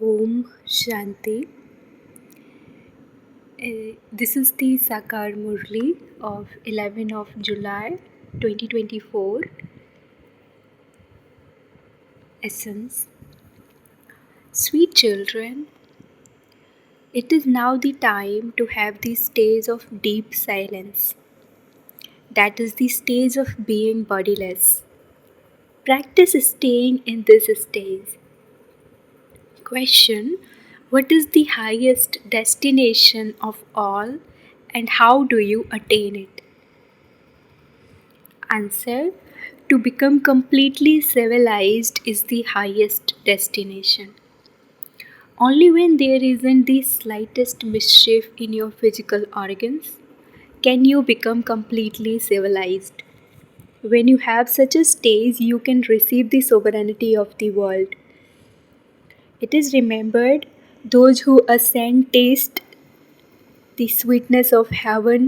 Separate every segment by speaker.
Speaker 1: Om Shanti. This is the Sakar Murli of 11 of July 2024. Essence. Sweet children, it is now the time to have the stage of deep silence. That is the stage of being bodiless. Practice staying in this stage. Question: what is the highest destination of all and how do you attain it? Answer: to become completely civilized is the highest destination. Only when there isn't the slightest mischief in your physical organs can you become completely civilized. When you have such a stage, you can receive the sovereignty of the world. It is remembered those who ascend taste the sweetness of heaven,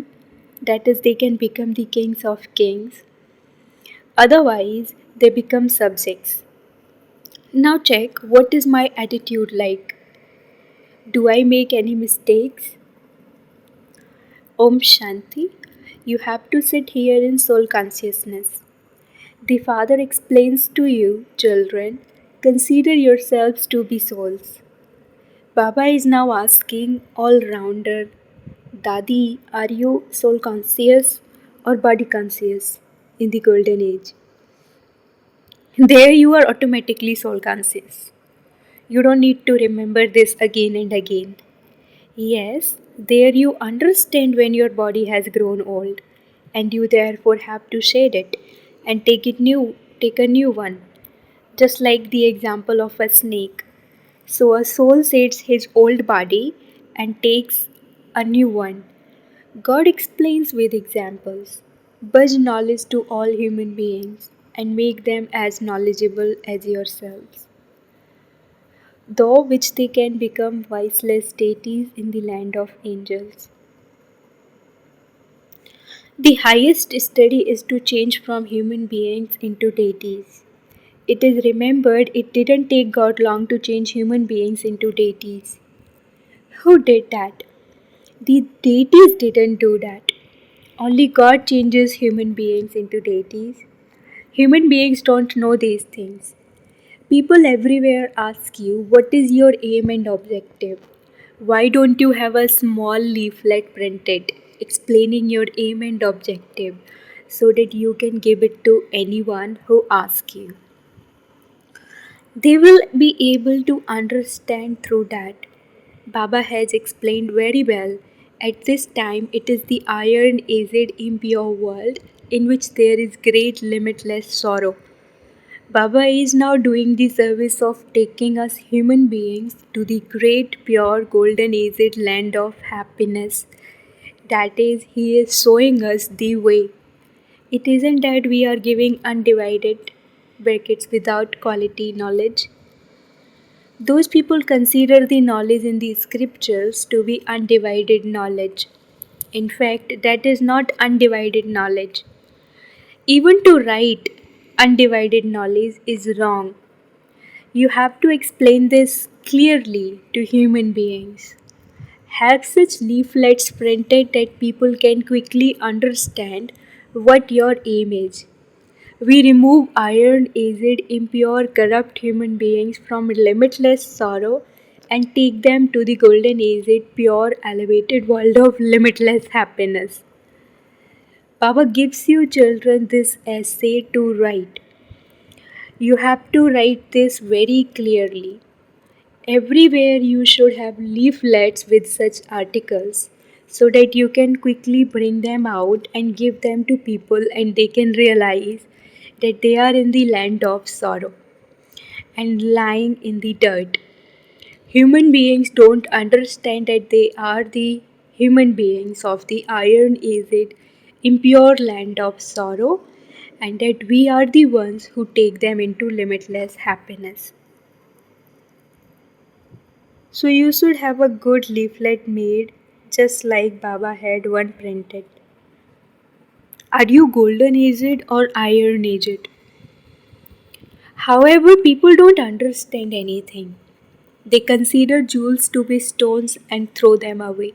Speaker 1: that is, they can become the kings of kings. Otherwise, they become subjects. Now check what is my attitude like. Do I make any mistakes? Om Shanti. You have to sit here in soul consciousness. The Father explains to you, children, consider yourselves to be souls. Baba is now asking all rounder, Dadi, are you soul conscious or body conscious in the golden age? There you are automatically soul conscious. You don't need to remember this again and again. Yes, there you understand when your body has grown old and you therefore have to shed it and take a new one. Just like the example of a snake. So a soul sheds his old body and takes a new one. God explains with examples. Budge knowledge to all human beings and make them as knowledgeable as yourselves, though which they can become voiceless deities in the land of angels. The highest study is to change from human beings into deities. It is remembered it didn't take God long to change human beings into deities. Who did that? The deities didn't do that. Only God changes human beings into deities. Human beings don't know these things. People everywhere ask you, what is your aim and objective? Why don't you have a small leaflet printed explaining your aim and objective so that you can give it to anyone who asks you? They will be able to understand through that. Baba has explained very well. At this time, it is the iron aged impure world in which there is great limitless sorrow. Baba is now doing the service of taking us human beings to the great pure golden aged land of happiness. That is, he is showing us the way. It isn't that we are giving undivided brackets without quality knowledge. Those people consider the knowledge in the scriptures to be undivided knowledge. In fact, that is not undivided knowledge. Even to write undivided knowledge is wrong. You have to explain this clearly to human beings. Have such leaflets printed that people can quickly understand what your aim is. We remove iron, aged, impure, corrupt human beings from limitless sorrow and take them to the golden aged, pure, elevated world of limitless happiness. Baba gives you children this essay to write. You have to write this very clearly. Everywhere you should have leaflets with such articles so that you can quickly bring them out and give them to people and they can realize that they are in the land of sorrow and lying in the dirt. Human beings don't understand that they are the human beings of the iron aged, impure land of sorrow and that we are the ones who take them into limitless happiness. So you should have a good leaflet made just like Baba had one printed. Are you golden aged or iron aged? However, people don't understand anything. They consider jewels to be stones and throw them away.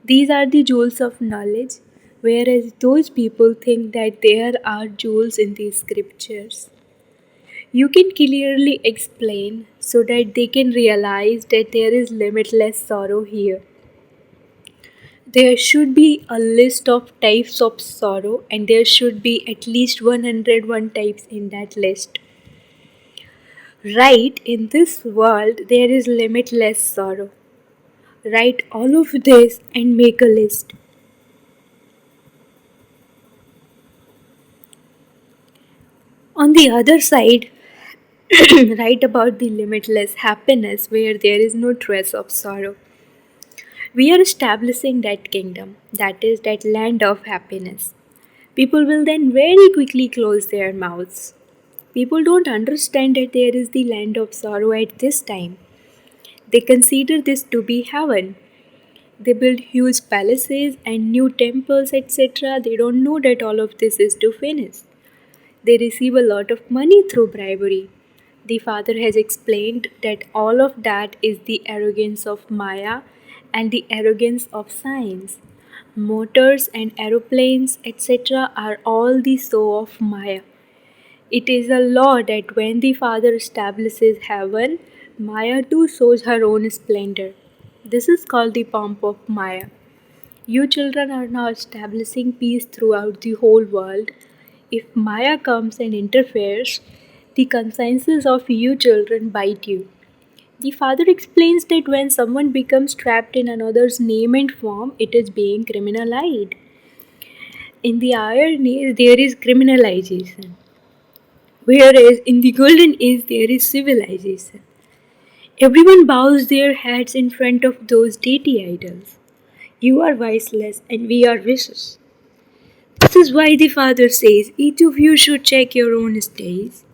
Speaker 1: These are the jewels of knowledge, whereas those people think that there are jewels in the scriptures. You can clearly explain so that they can realize that there is limitless sorrow here. There should be a list of types of sorrow, and there should be at least 101 types in that list. Right, in this world, there is limitless sorrow. Write all of this and make a list. On the other side, write about the limitless happiness where there is no trace of sorrow. We are establishing that kingdom, that is, that land of happiness. People will then very quickly close their mouths. People don't understand that there is the land of sorrow at this time. They consider this to be heaven. They build huge palaces and new temples, etc. They don't know that all of this is to finish. They receive a lot of money through bribery. The father has explained that all of that is the arrogance of Maya and the arrogance of science. Motors and aeroplanes, etc., are all the show of Maya. It is a law that when the father establishes heaven, Maya too shows her own splendor. This is called the pomp of Maya. You children are now establishing peace throughout the whole world. If Maya comes and interferes, the consciences of you children bite you. The father explains that when someone becomes trapped in another's name and form, it is being criminalized. In the iron age, there is criminalization, whereas in the golden age, there is civilization. Everyone bows their heads in front of those deity idols. You are viceless and we are vicious. This is why the father says each of you should check your own stays.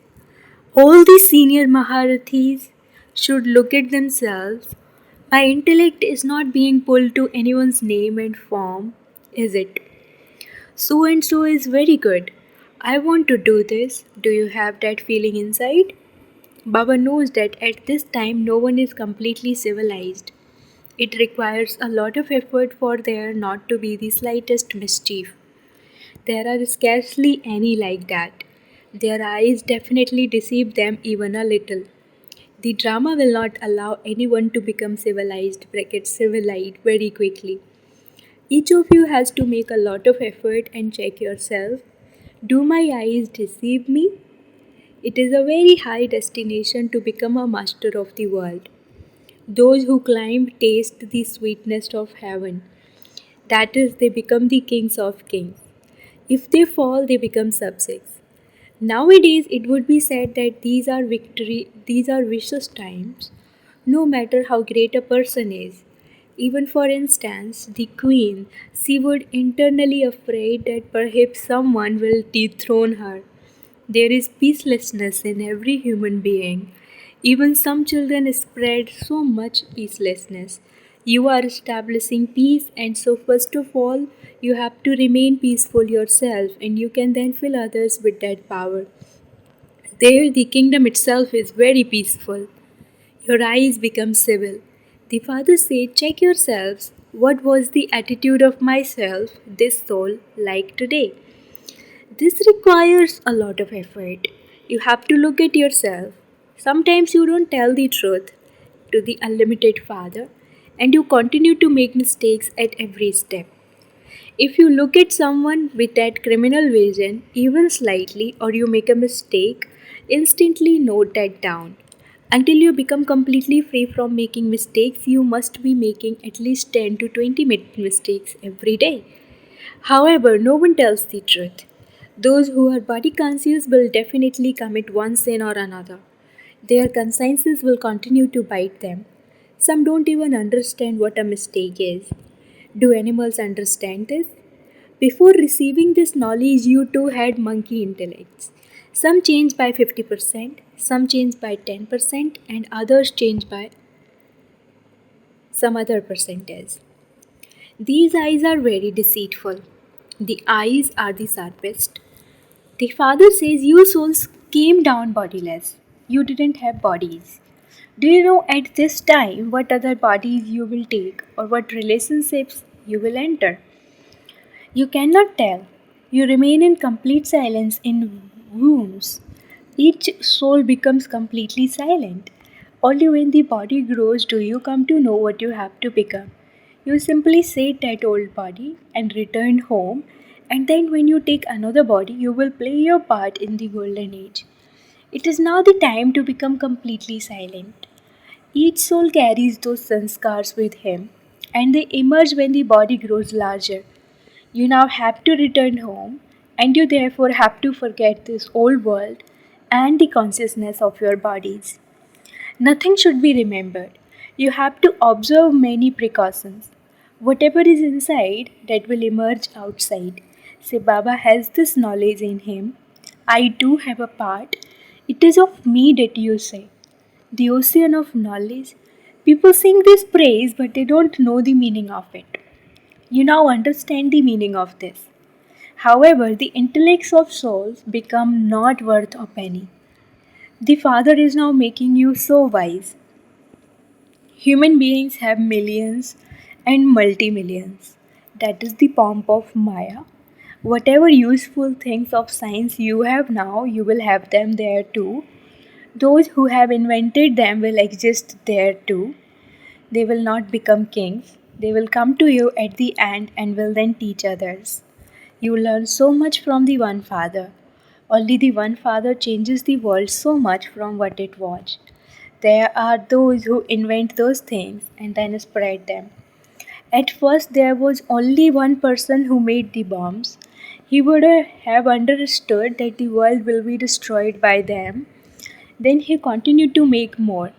Speaker 1: All the senior Maharathis should look at themselves. My intellect is not being pulled to anyone's name and form, is it? So and so is very good. I want to do this. Do you have that feeling inside? Baba knows that at this time no one is completely civilized. It requires a lot of effort for there not to be the slightest mischief. There are scarcely any like that. Their eyes definitely deceive them even a little. The drama will not allow anyone to become civilized, bracket civilized, very quickly. Each of you has to make a lot of effort and check yourself. Do my eyes deceive me? It is a very high destination to become a master of the world. Those who climb taste the sweetness of heaven. That is, they become the kings of kings. If they fall, they become subjects. Nowadays, it would be said that these are vicious times, no matter how great a person is. Even for instance, the queen, she would internally afraid that perhaps someone will dethrone her. There is peacelessness in every human being. Even some children spread so much peacelessness. You are establishing peace, and so, first of all, you have to remain peaceful yourself, and you can then fill others with that power. There, the kingdom itself is very peaceful. Your eyes become civil. The father said, check yourselves. What was the attitude of myself, this soul, like today? This requires a lot of effort. You have to look at yourself. Sometimes you don't tell the truth to the unlimited Father, and you continue to make mistakes at every step. If you look at someone with that criminal vision, even slightly, or you make a mistake, instantly note that down. Until you become completely free from making mistakes, you must be making at least 10 to 20 mistakes every day. However, no one tells the truth. Those who are body conscious will definitely commit one sin or another. Their consciences will continue to bite them. Some don't even understand what a mistake is. Do animals understand this? Before receiving this knowledge, you too had monkey intellects. Some change by 50%, some change by 10%, and others change by some other percentage. These eyes are very deceitful. The eyes are the sharpest. The father says, you souls came down bodiless. You didn't have bodies. Do you know at this time what other bodies you will take or what relationships you will enter? You cannot tell. You remain in complete silence in wombs. Each soul becomes completely silent. Only when the body grows do you come to know what you have to become. You simply sate that old body and return home, and then when you take another body, you will play your part in the golden age. It is now the time to become completely silent. Each soul carries those sanskars with him, and they emerge when the body grows larger. You now have to return home, and you therefore have to forget this old world and the consciousness of your bodies. Nothing should be remembered. You have to observe many precautions. Whatever is inside, that will emerge outside. Say, Baba has this knowledge in him. I too have a part. It is of me that you say. The ocean of knowledge. People sing this praise, but they don't know the meaning of it. You now understand the meaning of this. However, the intellects of souls become not worth a penny. The Father is now making you so wise. Human beings have millions and multi-millions. That is the pomp of Maya. Whatever useful things of science you have now, you will have them there too. Those who have invented them will exist there too. They will not become kings. They will come to you at the end and will then teach others. You learn so much from the one Father. Only the one Father changes the world so much from what it was. There are those who invent those things and then spread them. At first, there was only one person who made the bombs. He would have understood that the world will be destroyed by them. Then he continued to make more.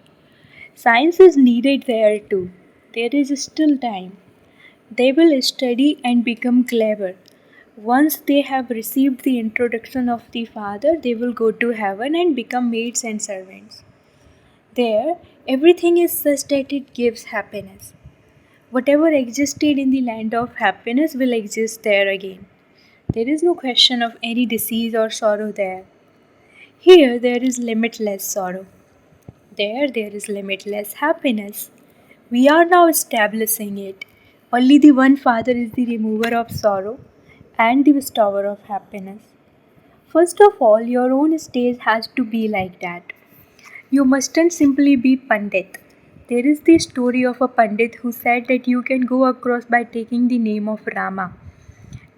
Speaker 1: Science is needed there too. There is still time. They will study and become clever. Once they have received the introduction of the Father, they will go to heaven and become maids and servants. There, everything is such that it gives happiness. Whatever existed in the land of happiness will exist there again. There is no question of any disease or sorrow there. Here, there is limitless sorrow. There is limitless happiness. We are now establishing it. Only the one Father is the remover of sorrow and the bestower of happiness. First of all, your own stage has to be like that. You mustn't simply be Pandit. There is the story of a Pandit who said that you can go across by taking the name of Rama.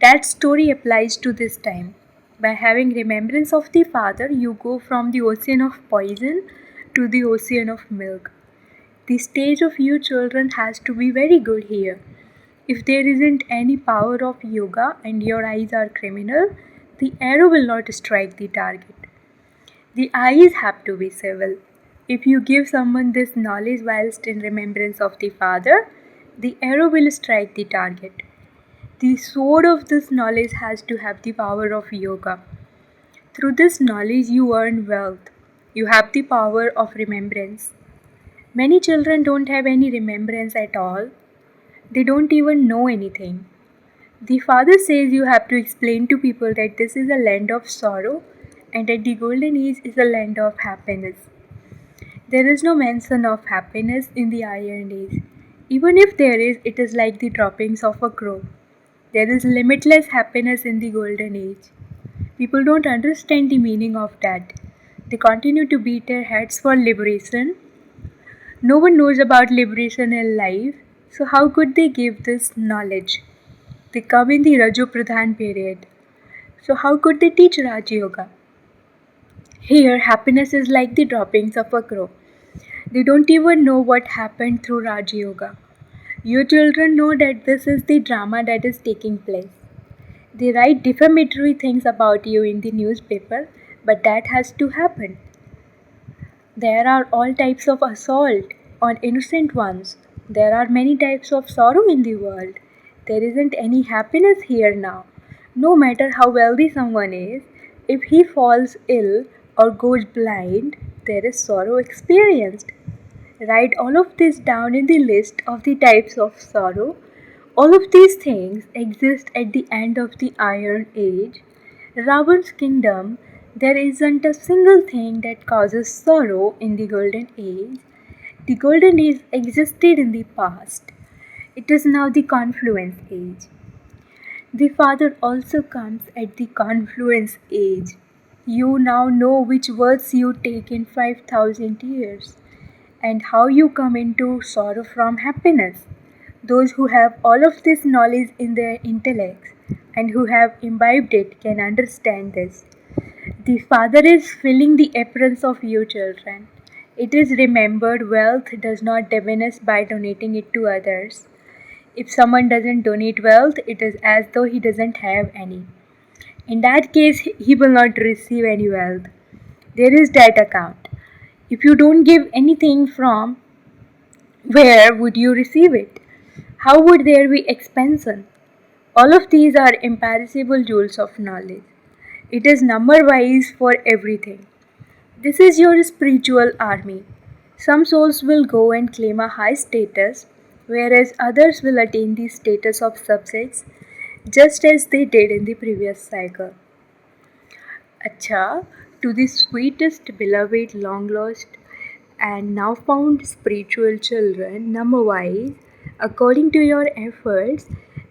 Speaker 1: That story applies to this time. By having remembrance of the Father, you go from the ocean of poison to the ocean of milk. The stage of you children has to be very good here. If there isn't any power of yoga and your eyes are criminal, the arrow will not strike the target. The eyes have to be civil. If you give someone this knowledge whilst in remembrance of the Father, the arrow will strike the target. The sword of this knowledge has to have the power of yoga. Through this knowledge, you earn wealth. You have the power of remembrance. Many children don't have any remembrance at all. They don't even know anything. The Father says you have to explain to people that this is a land of sorrow and that the golden age is a land of happiness. There is no mention of happiness in the iron age. Even if there is, it is like the droppings of a crow. There is limitless happiness in the golden age. People don't understand the meaning of that. They continue to beat their heads for liberation. No one knows about liberation in life, so how could they give this knowledge? They come in the Rajo Pradhan period. So how could they teach Raj Yoga? Here, happiness is like the droppings of a crow. They don't even know what happened through Raj Yoga. Your children know that this is the drama that is taking place. They write defamatory things about you in the newspaper, but that has to happen. There are all types of assault on innocent ones. There are many types of sorrow in the world. There isn't any happiness here now. No matter how wealthy someone is, if he falls ill or goes blind, there is sorrow experienced. Write all of this down in the list of the types of sorrow. All of these things exist at the end of the Iron Age. Ravan's kingdom, there isn't a single thing that causes sorrow in the Golden Age. The golden age existed in the past. It is now the confluence age. The Father also comes at the confluence age. You now know which words you take in 5,000 years and how you come into sorrow from happiness. Those who have all of this knowledge in their intellects and who have imbibed it can understand this. The Father is filling the aprons of you children. It is remembered wealth does not diminish by donating it to others. If someone doesn't donate wealth, it is as though he doesn't have any. In that case, he will not receive any wealth. There is that account. If you don't give anything from, where would you receive it? How would there be expansion? All of these are imperishable jewels of knowledge. It is number wise for everything. This is your spiritual army. Some souls will go and claim a high status, whereas others will attain the status of subjects, just as they did in the previous cycle. Acha, to the sweetest, beloved, long lost, and now found spiritual children, number wise, according to your efforts,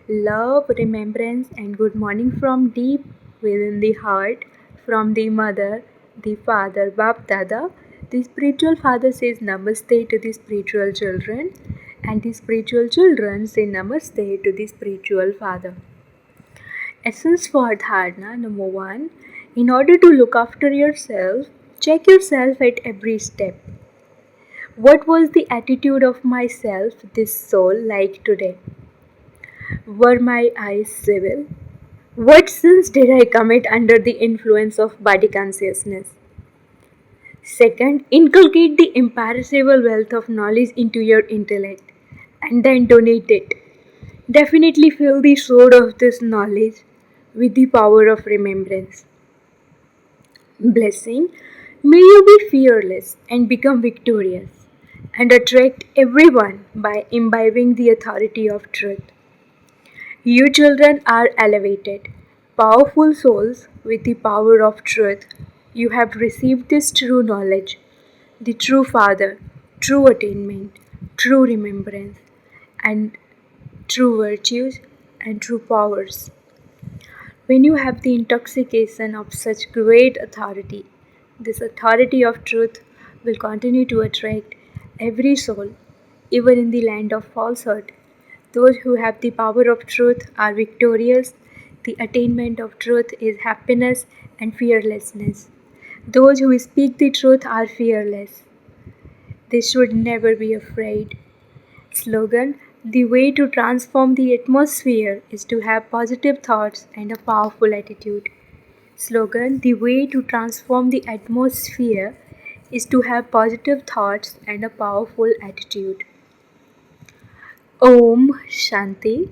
Speaker 1: love, remembrance, and good morning from deep within the heart, from the mother, the father, Bap Dada. The spiritual father says namaste to the spiritual children, and the spiritual children say namaste to the spiritual father. Essence for dharana number one. In order to look after yourself, check yourself at every step. What was the attitude of myself, this soul, like today? Were my eyes civil? What sins did I commit under the influence of body consciousness? Second, inculcate the imperishable wealth of knowledge into your intellect and then donate it. Definitely fill the sword of this knowledge with the power of remembrance. Blessing, may you be fearless and become victorious and attract everyone by imbibing the authority of truth. You children are elevated, powerful souls with the power of truth. You have received this true knowledge, the true Father, true attainment, true remembrance, and true virtues and true powers. When you have the intoxication of such great authority, this authority of truth will continue to attract every soul, even in the land of falsehood. Those who have the power of truth are victorious. The attainment of truth is happiness and fearlessness. Those who speak the truth are fearless. They should never be afraid. Slogan: the way to transform the atmosphere is to have positive thoughts and a powerful attitude. Slogan: the way to transform the atmosphere is to have positive thoughts and a powerful attitude. Om Shanti.